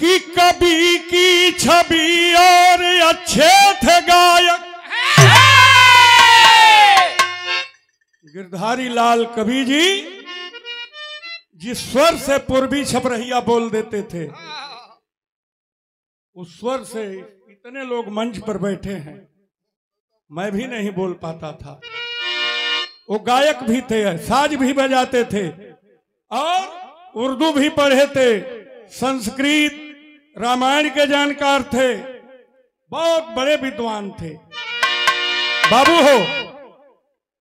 कि कवि की छवि और अच्छे थे गायक। गिरधारी लाल कवि जी जिस स्वर से पूर्वी छपरहिया बोल देते थे, उस स्वर से इतने लोग मंच पर बैठे हैं, मैं भी नहीं बोल पाता था। वो गायक भी थे, साज भी बजाते थे और उर्दू भी पढ़े थे, संस्कृत रामायण के जानकार थे, बहुत बड़े विद्वान थे। बाबू हो,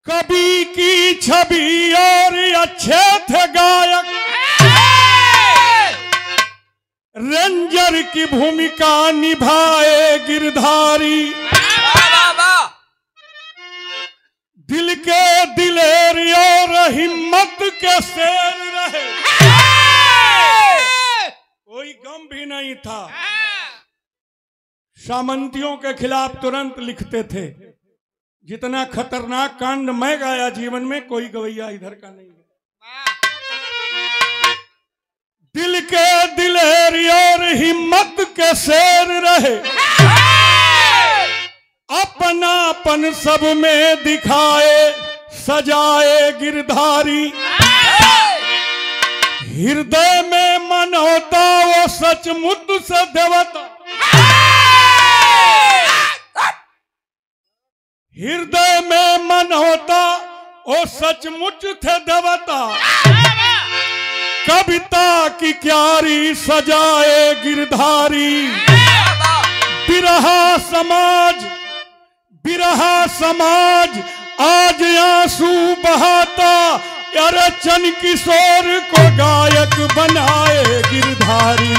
कवि की छवि और अच्छे थे गायक, रेंजर की भूमिका निभाए गिरधारी, दिल के दिलेर और हिम्मत के शेर रहे, कोई गम भी नहीं था। सामंतियों के खिलाफ तुरंत लिखते थे। जितना खतरनाक कांड मैं गाया जीवन में, कोई गवैया इधर का नहीं है। दिल के दिलेर और हिम्मत के शेर रहे, अपनापन सब में दिखाए सजाए गिरधारी, हृदय में मन होता वो सचमुच से देवता, हृदय में मन होता वो सचमुच थे देवता, कविता की क्यारी सजाए गिरधारी, बिरहा समाज आज आंसू बहाता, अरे चन किशोर को गायक बनाए गिरधारी।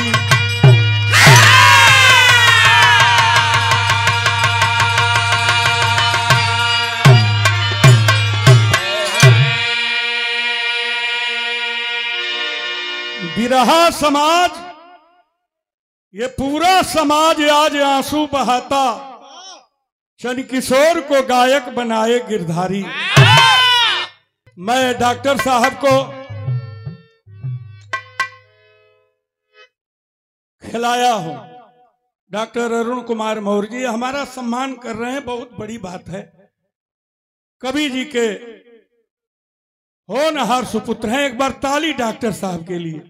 बिरहा समाज, ये पूरा समाज आज आंसू बहाता, चन किशोर को गायक बनाए गिरधारी। मैं डॉक्टर साहब को खिलाया हूं, डॉक्टर अरुण कुमार मौर्य जी हमारा सम्मान कर रहे हैं, बहुत बड़ी बात है। कवि जी के होनहार सुपुत्र हैं, एक बार ताली डॉक्टर साहब के लिए।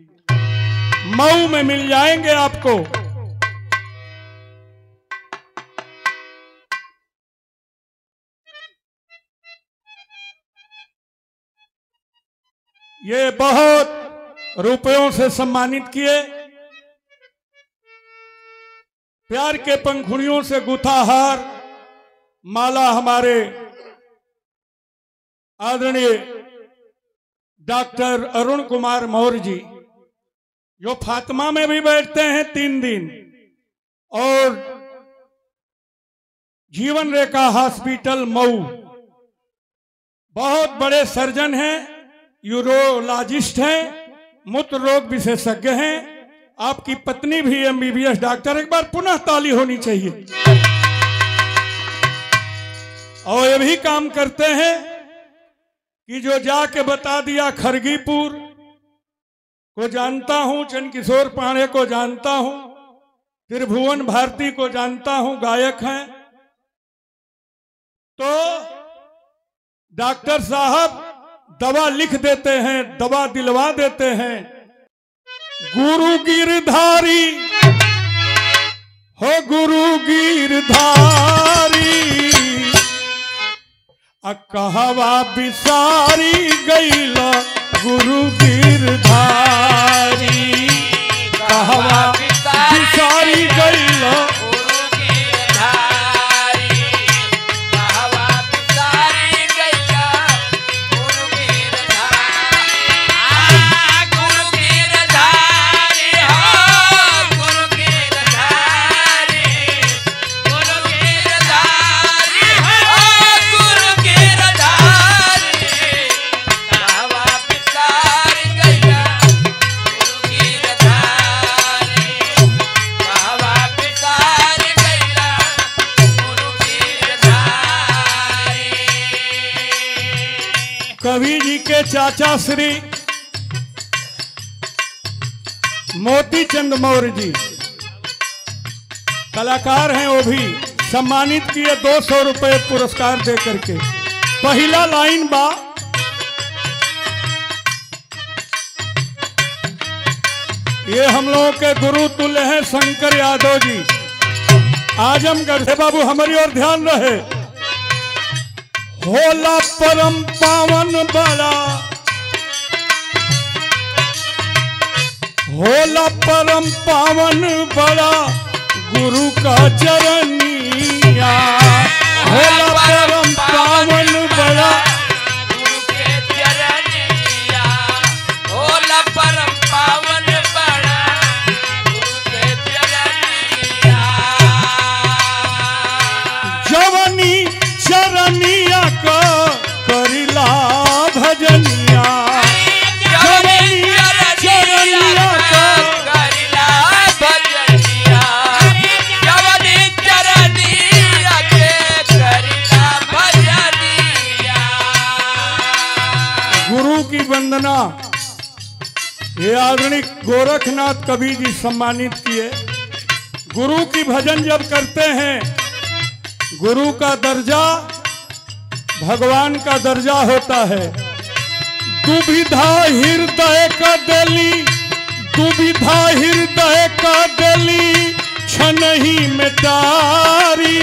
मऊ में मिल जाएंगे आपको। ये बहुत रुपयों से सम्मानित किए, प्यार के पंखुड़ियों से गुथा हार माला हमारे आदरणीय डॉक्टर अरुण कुमार मौर्य जी, जो फातिमा में भी बैठते हैं 3 दिन और जीवन रेखा हॉस्पिटल मऊ, बहुत बड़े सर्जन हैं, यूरोलॉजिस्ट हैं, मूत्र रोग विशेषज्ञ हैं। आपकी पत्नी भी MBBS डॉक्टर, एक बार पुनः ताली होनी चाहिए। और ये भी काम करते हैं कि जो जाके बता दिया, खरगीपुर को जानता हूं, चंद्रकिशोर पांडे को जानता हूं, त्रिभुवन भारती को जानता हूं, गायक हैं। तो डॉक्टर साहब दवा लिख देते हैं, दवा दिलवा देते हैं। गुरु गिरधारी हो, गुरु गिरधारी, कहवा बिसारी गईला गुरु गिरधारी, कहवा बिसारी गईला कवि जी के चाचा श्री मोती चंद मौर्य जी कलाकार हैं, वो भी सम्मानित किए 200 रुपए पुरस्कार दे करके। पहला लाइन बा, ये हम लोगों के गुरु तुल्य हैं शंकर यादव जी, आजमगढ़ से। बाबू हमारी ओर ध्यान रहे। होला परम पावन बड़ा, होला परम पावन बड़ा गुरु का चरनिया। होला परम पावन बड़ा गुरु के चरनिया। होला परम पावन बड़ा गुरु के चरनिया। जवनी चरनिया का करिला भजनिया। जवनी चरनिया का करिला भजनिया। जवनी चरनिया के करिला भजनिया। गुरु की वंदना ये आदरणीय गोरखनाथ कवि जी सम्मानित किए। गुरु की भजन जब करते हैं, गुरु का दर्जा भगवान का दर्जा होता है। दुविधा हृदय का दिली, दुविधा हृदय का दिली क्षण ही मिटारी।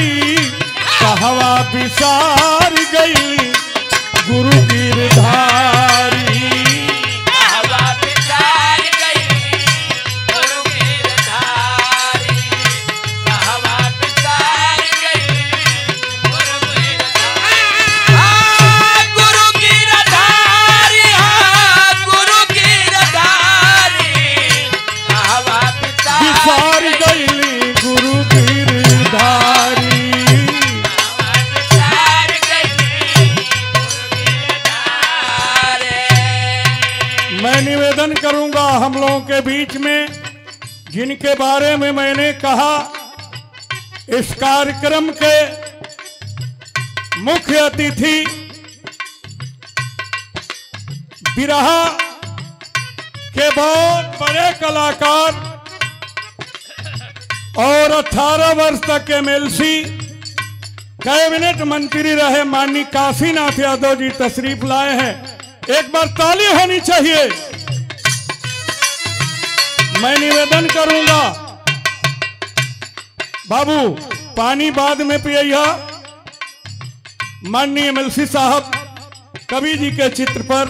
कहवा विसार गई गुरु गिरधारी। कहवा विसार गई गुरु गिरधारी। कहवा विसार गई गुरु गिरधारी। हाँ गुरु गिरधारी। हाँ गुरु गिरधारी। कहवा विसार गई गुरु गिरधारी। मैं निवेदन करूंगा हम लोगों के बीच में जिनके बारे में मैंने कहा, इस कार्यक्रम के मुख्य अतिथि बिरहा के बहुत बड़े कलाकार और 18 वर्ष तक एमएलसी कैबिनेट मंत्री रहे माननीय काशीनाथ यादव जी तशरीफ लाए हैं। एक बार ताली होनी चाहिए। मैं निवेदन करूंगा, बाबू पानी बाद में पिएगा। माननीय एमएलसी साहब कवि जी के चित्र पर,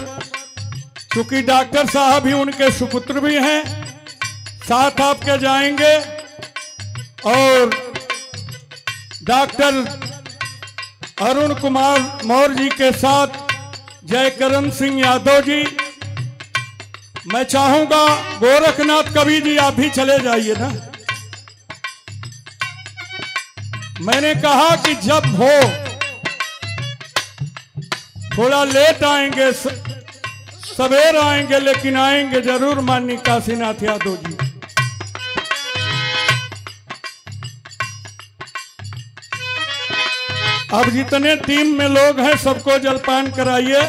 चूंकि डॉक्टर साहब भी उनके सुपुत्र भी हैं, साथ आपके जाएंगे। और डॉक्टर अरुण कुमार मौर्य जी के साथ जयकरण सिंह यादव जी। मैं चाहूंगा गोरखनाथ कवि जी आप भी चले जाइए ना। मैंने कहा कि जब हो थोड़ा लेट आएंगे, सवेर आएंगे, लेकिन आएंगे जरूर माननीय काशीनाथ यादव जी। अब जितने टीम में लोग हैं सबको जलपान कराइए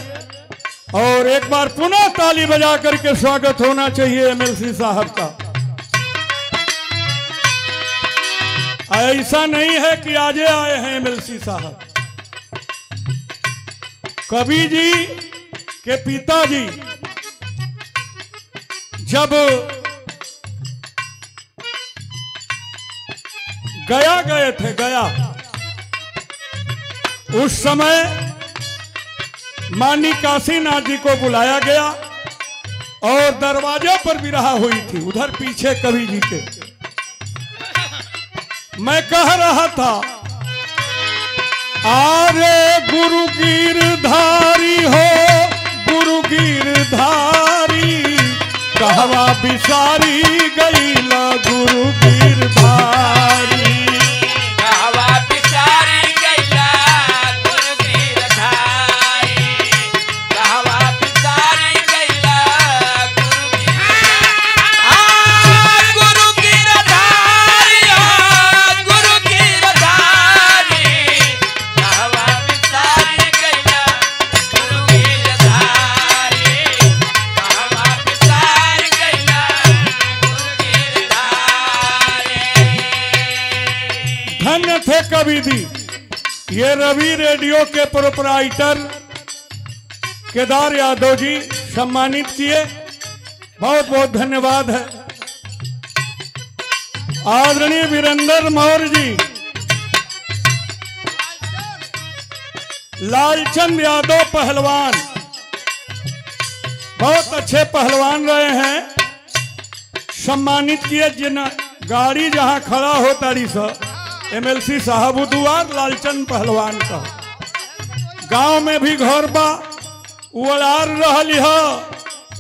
और एक बार पुनः ताली बजा करके स्वागत होना चाहिए एमएलसी साहब का। ऐसा नहीं है कि आजे आए हैं एमएलसी साहब। कवि जी के पिताजी जब गया गए थे, गया, उस समय माननीय काशीनाथ जी को बुलाया गया और दरवाजे पर बिरहा हुई थी, उधर पीछे कवि जी के। मैं कह रहा था, आरे गुरु गिरधारी हो, गुरु गिरधारी, कहवा बिसारी गई ला गुरु गिरधारी। कभी दी। ये रवि रेडियो के प्रोपराइटर केदार यादव जी सम्मानित किए, बहुत बहुत धन्यवाद है। आदरणीय वीरेंद्र मौर्य जी, लालचंद यादव पहलवान, बहुत अच्छे पहलवान रहे हैं, सम्मानित किए। जिन गाड़ी जहां खड़ा हो तारी सा MLC साहब उदुआर लालचंद पहलवान का गांव में भी घर बा उड़ार रहली है।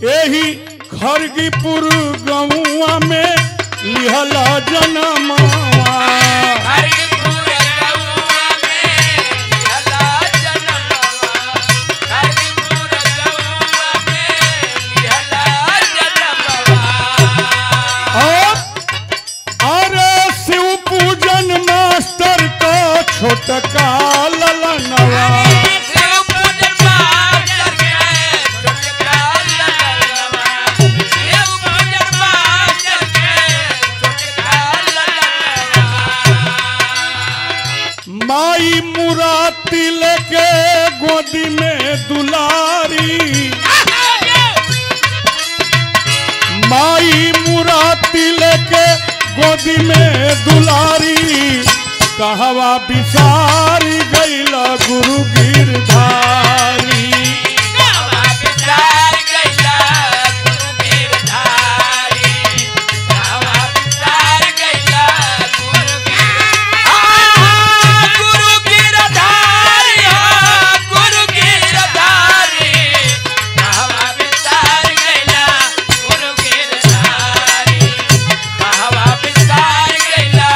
यही खरगीपुर गौवा में लिहला जनमवा। छोटका ललनवा माई मुराती लेके गोदी में दुलारी, माई मुराती लेके गोदी में दुलारी। कहवा बिसारी गैला गुरु गिरधारी, कहवा बिसारी गैला गुरु गिरधारी, कहवा बिसारी गैला गुरु गिरधारी, गुरु गिरधारी, कहवा बिसारी गैला गुरु गिरधारी, कहवा बिसारी गैला।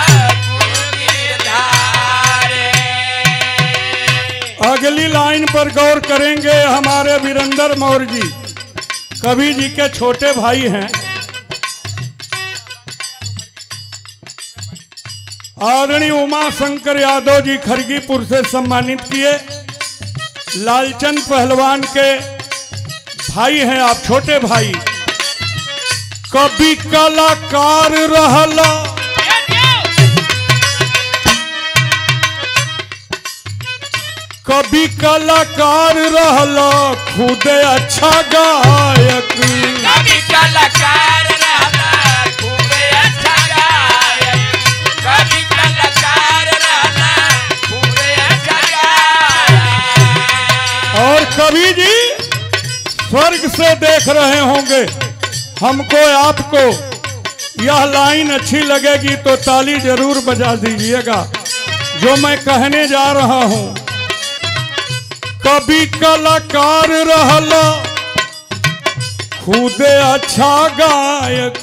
अगली लाइन पर गौर करेंगे। हमारे वीरेंद्र मौर्य जी कवि जी के छोटे भाई हैं। आदरणीय उमा शंकर यादव जी खरगीपुर से सम्मानित किए। लालचंद पहलवान के भाई हैं आप, छोटे भाई। कवि कलाकार रहला, कभी कलाकार रहला, खुद अच्छा गायक। कभी कलाकार रहला, खुद अच्छा गायक। कभी कलाकार रहला, खुद अच्छा गायक। और कवि जी स्वर्ग से देख रहे होंगे हमको आपको। यह लाइन अच्छी लगेगी तो ताली जरूर बजा दीजिएगा जो मैं कहने जा रहा हूं। कभी कलाकार रहला, खुद अच्छा गायक।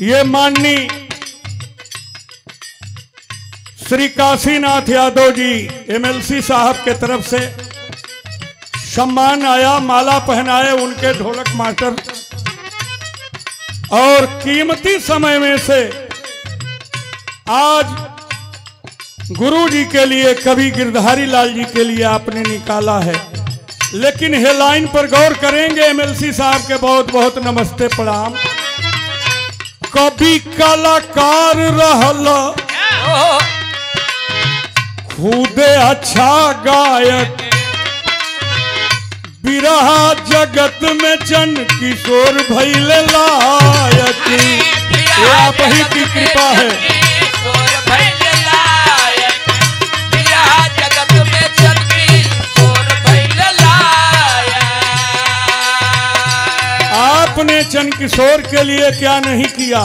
ये माननी श्री काशीनाथ यादव जी MLC साहब के तरफ से सम्मान आया, माला पहनाए उनके ढोलक मास्टर। और कीमती समय में से आज गुरु जी के लिए, कवि गिरधारी लाल जी के लिए आपने निकाला है। लेकिन हेडलाइन पर गौर करेंगे। MLC साहब के बहुत बहुत नमस्ते प्रणाम। कवि कलाकार रहला, खुद अच्छा गायक। बिरहा जगत में चंद किशोर भइल लायक। ये आप ही की कृपा है। आपने चंद किशोर के लिए क्या नहीं किया।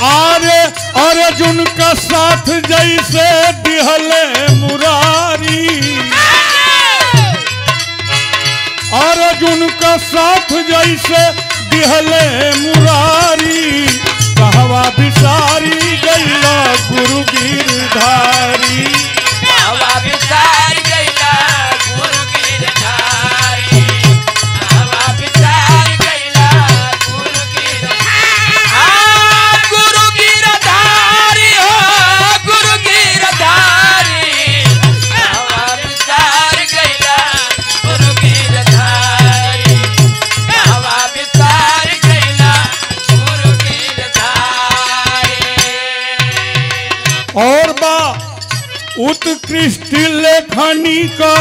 अरे अर्जुन का साथ जैसे दिहले मुरारी, अर्जुन का साथ जैसे दिहले मुरारी। कहवा बिसारी गैला गुरु गिरधारी, कहवा बिसारी गैला गुरु गिरधारी, कहवा बिसारी गैला गुरु गिरधारी। गुरु गिरधारी हो गुरु गिरधारी, कहवा बिसारी गैला गुरु गिरधारी, कहवा बिसारी गैला गुरु गिरधारी। उत्कृष्ट लेखनी का,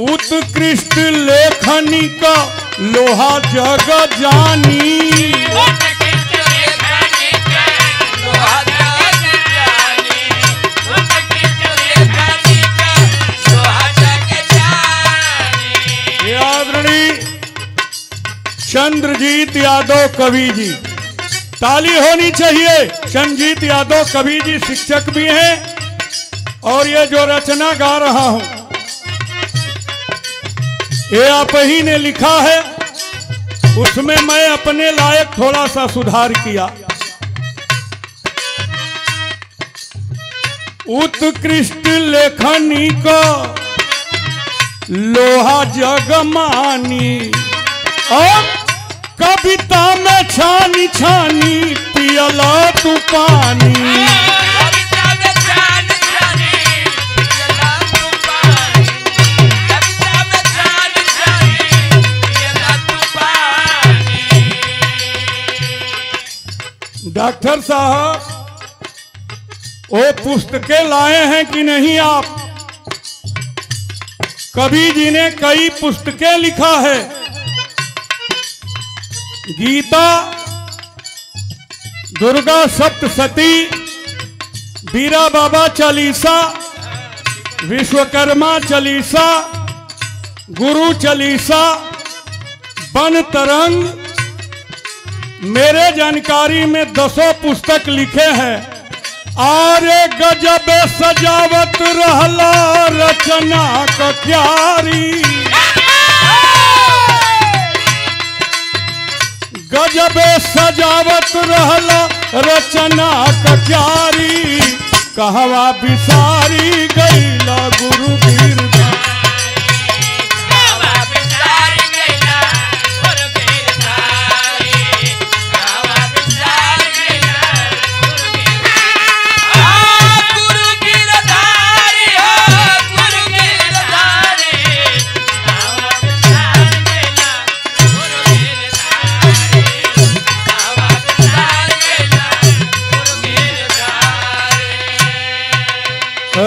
उत्कृष्ट लेखनी का लोहा जग जानी। चंद्रजीत यादव कवि जी, ताली होनी चाहिए। चंद्रजीत यादव कवि जी शिक्षक भी हैं और ये जो रचना गा रहा हूं ये आप ही ने लिखा है, उसमें मैं अपने लायक थोड़ा सा सुधार किया। उत्कृष्ट लेखनी का लोहा जगमानी और कविता में छानी छानी पियला तू पानी। कविता में छानी छानी पियला तू पानी, कविता में छानी छानी पियला तू पानी। डॉक्टर साहब वो पुस्तकें लाए हैं कि नहीं आप? कवि जी ने कई पुस्तकें लिखा है, गीता, दुर्गा सप्तशती, बीरा बाबा चालीसा, विश्वकर्मा चालीसा, गुरु चालीसा, वन तरंग, मेरे जानकारी में 10 पुस्तक लिखे हैं। आरे गजब सजावत रहला रचना का क्यारी, गजब सजावत रहला रचना का क्यारी। कहवा बिसारी गईला गुरु गिरधारी, कहवा बिसारी गईला गुरु गिरधारी, कहवा बिसारी गईला गुरु गिरधारी, गुरु गिरधारी, कहवा बिसारी गईला गुरु गिरधारी, कहवा बिसारी गईला गुरु गिरधारी।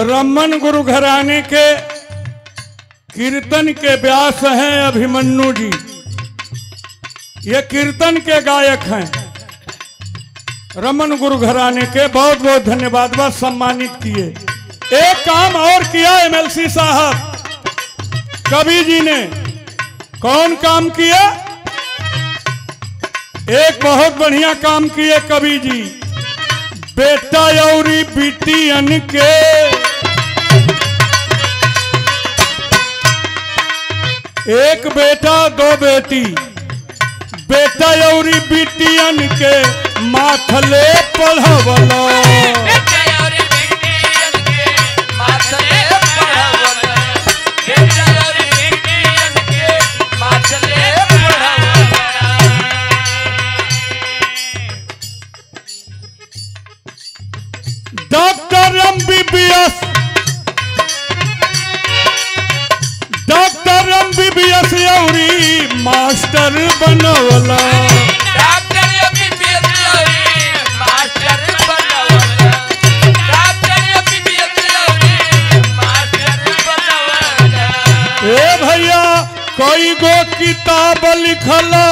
रमन गुरु घराने के कीर्तन के व्यास हैं अभिमन्यु जी, ये कीर्तन के गायक हैं। रमन गुरु घराने के बहुत बहुत धन्यवाद, बस सम्मानित किए। एक काम और किया एमएलसी साहब, कवि जी ने कौन काम किया? एक बहुत बढ़िया काम किए कवि जी। बेटा औरी बिटियन के एक बेटा दो बेटी, बेटा औरी बिटियन के माथले पढ़वला, डॉक्टर एमबीबीएस, डॉक्टर एमबीबीएस औरी मास्टर बनवला, डॉक्टर एमबीबीएस औरी मास्टर बनवला, डॉक्टर एमबीबीएस औरी मास्टर बनवला। ए भैया कई गो किताब लिखला,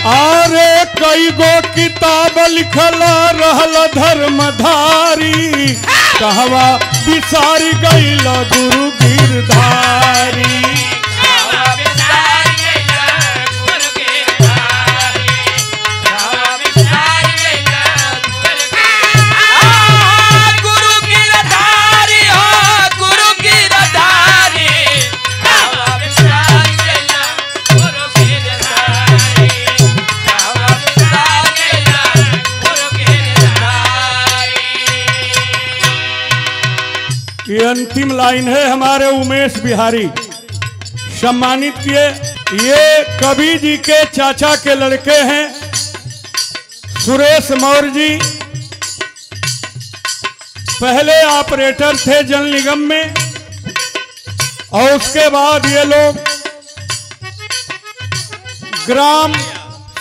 अरे कई गो किताब लिखला रहला धर्मधारी। कहवा बिसारी गईला गुरु गिरधारी, कहवा बिसारी गईला गुरु गिरधारी, कहवा बिसारी गईला गुरु गिरधारी, गुरु गिरधारी, कहवा बिसारी गईला गुरु गिरधारी, कहवा बिसारी गईला गुरु गिरधारी। ये अंतिम लाइन है हमारे उमेश बिहारी, सम्मानित किए। ये कवि जी के चाचा के लड़के हैं सुरेश मौर्य जी, पहले ऑपरेटर थे जल निगम में और उसके बाद ये लोग ग्राम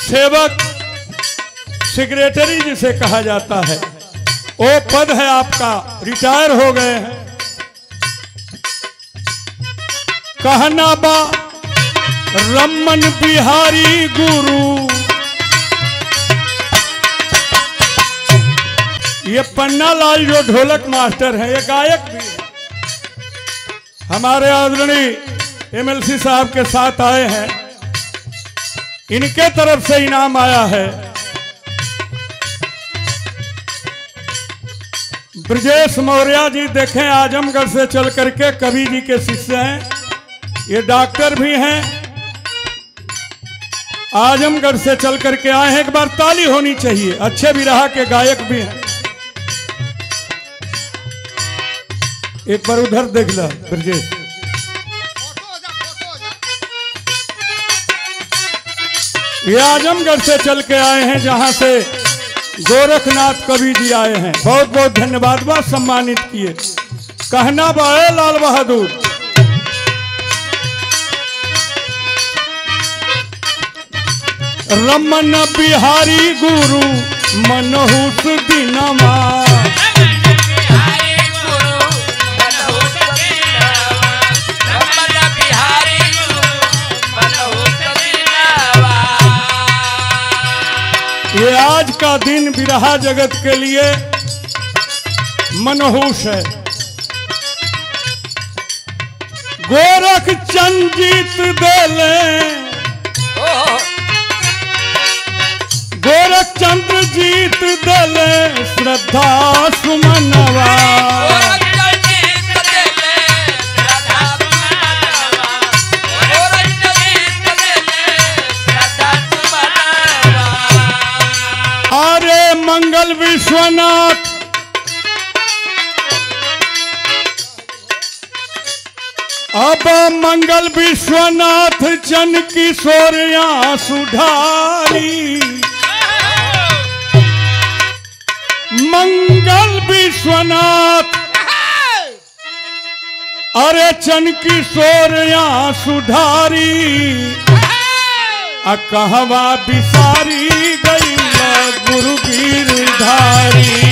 सेवक सेक्रेटरी जिसे कहा जाता है, वो पद है आपका, रिटायर हो गए हैं। कहना बा रमन बिहारी गुरु, ये पन्ना लाल जो ढोलक मास्टर हैं, ये गायक भी है। हमारे आदरणीय एमएलसी साहब के साथ आए हैं, इनके तरफ से इनाम आया है। ब्रजेश मौर्य जी देखें, आजमगढ़ से चल करके कवि जी के शिष्य हैं, ये डॉक्टर भी हैं, आजमगढ़ से चल करके आए हैं। एक बार ताली होनी चाहिए, अच्छे बिरहा के गायक भी हैं। एक बार उधर देख ला ब्रजेश, ये आजमगढ़ से चल के आए हैं, जहां से गोरखनाथ कवि जी आए हैं। बहुत बहुत धन्यवाद, बा सम्मानित किए। कहना बाए लाल बहादुर, रमन बिहारी गुरु मनहूस दीनमा, ये आज का दिन बिरहा जगत के लिए मनहूस है। गोरख चंद जीत देले, गोरख चंद्र जीत देले श्रद्धा सुमनवा, मंगल विश्वनाथ अब मंगल विश्वनाथ जन किशोरिया सुधारी, मंगल विश्वनाथ अरे चन किशोरिया सुधारी, कहवा बिसारी गई गुरु गिरधारी।